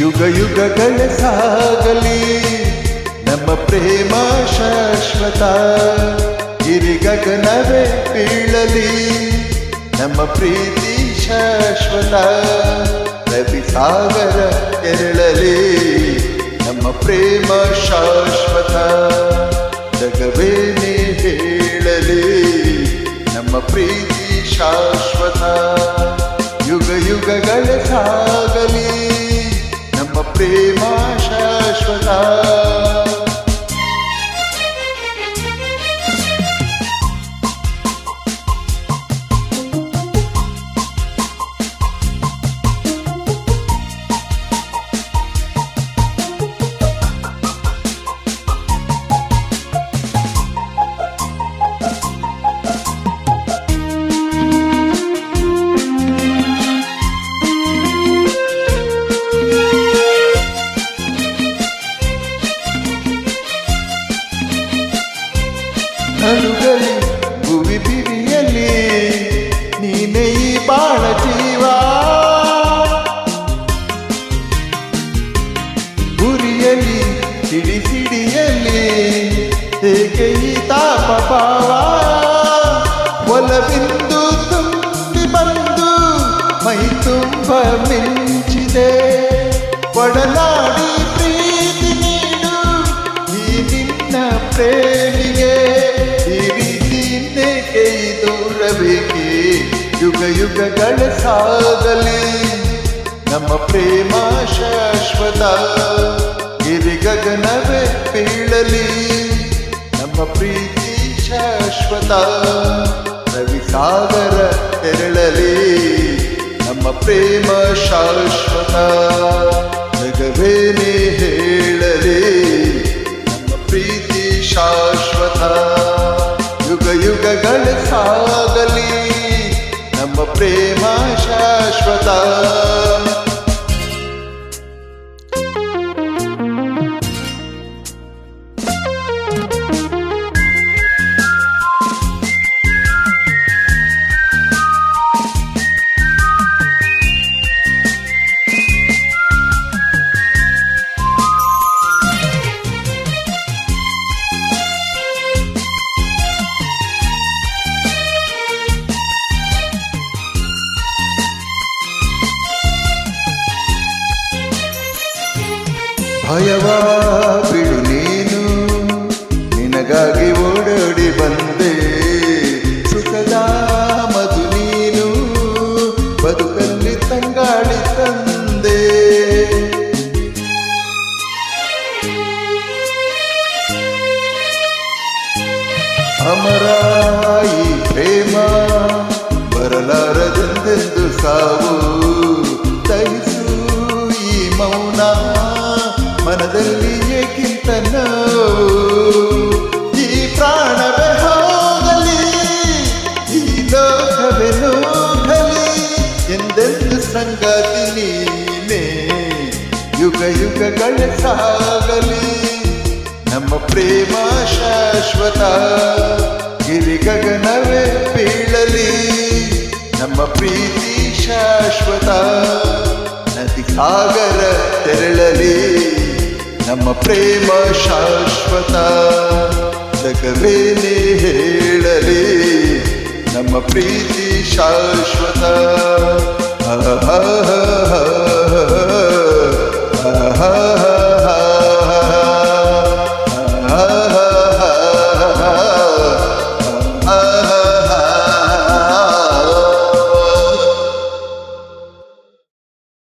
ಯುಗ ಯುಗಗಳ ಸಾಗಲಿ ನಮ್ಮ ಪ್ರೇಮ ಶಾಶ್ವತ. ಗಿರಿ ಗಗನವೇ ಬೀಳಲಿ ನಮ್ಮ ಪ್ರೀತಿ ಶಾಶ್ವತ. ರವಿ ಸಾಗರ ಕೆರಳಲಿ ನಮ್ಮ ಪ್ರೇಮ ಶಾಶ್ವತ. ಜಗವೇನೇ ಹೇಳಲಿ ನಮ್ಮ ಪ್ರೀತಿ ಶಾಶ್ವತ. ಯುಗ ಯುಗಗಳ ಸಾಗಲಿ ನಮ್ಮ ಪ್ರೇಮ ಶಾಶ್ವತ. ಅನುಗಲಿ ಭುವಿ ಬಿರಿಯಲಿ ನೀನೇ ಈ ಬಾಳ ಜೀವ. ಗುರಿಯಲಿ ಸಿಡಿ ಸಿಡಿಯಲಿ ಹೇಗೆ ಈ ತಾಪ ಭಾವ. ಒಲವಿಂದು ತುಂಬಿ ಬಂದು ಮೈ ತುಂಬ ಮಿಂಚಿದೆ. ಒಡನಾಡಿ ಪ್ರೀತಿ ನೀಡು ಈ ನಿನ್ನ ಪ್ರೇಮಿಗೆ. ದೂರಬೇಕೆ ಯುಗ ಯುಗಗಳ ಸಾಗಲಿ ನಮ್ಮ ಪ್ರೇಮ ಶಾಶ್ವತ. ಗಿರಿ ಗಗನವೇ ಬೀಳಲಿ ನಮ್ಮ ಪ್ರೀತಿ ಶಾಶ್ವತ. ರವಿ ಸಾಗರ ತೆರಳಲಿ ನಮ್ಮ ಪ್ರೇಮ ಶಾಶ್ವತ. ಜಗವೇನೇ ಹೇಳಲಿ ನಮ್ಮ ಪ್ರೀತಿ ಶಾಶ್ವತ. ಯುಗ ಯುಗಗಳ ಸಾಗಲಿ ನಮ್ಮ ಪ್ರೇಮ ಶಾಶ್ವತ. ಭಯವ ಬಿಡು ನೀನು ನಿನಗಾಗಿ ಓಡೋಡಿ ಬಂದೆ. ಸುಖದ ಮಧು ನೀನು ಬದುಕಲ್ಲಿ ತಂಗಾಳಿ ತಂದೆ. ಅಮರ ಈ ಪ್ರೇಮ ಬರಲಾರದೆಂದೆಂದು ಸಾವು. ಸಹಿಸು ಈ ಮೌನ ಮನದಲ್ಲಿ ಏಕಿಂತ ನೋವು. ಈ ಪ್ರಾಣವೇ ಹೋಗಲಿ ಈ ಲೋಕವೇ ನೋಗಲಿ ಎಂದೆಂದು ಸಂಗಾತಿ ನೀನೇ. ಯುಗ ಯುಗಗಳ ಸಾಗಲಿ ನಮ್ಮ ಪ್ರೇಮ ಶಾಶ್ವತ. ಗಿರಿ ಗಗನವೇ ಬೀಳಲಿ ನಮ್ಮ ಪ್ರೀತಿ ಶಾಶ್ವತ. ನದಿ ಸಾಗರ ತೆರಳಲಿ ನಮ್ಮ ಪ್ರೇಮ ಶಾಶ್ವತ. ಜಗವೇನೇ ಹೇಳಲಿ ನಮ್ಮ ಪ್ರೀತಿ ಶಾಶ್ವತ.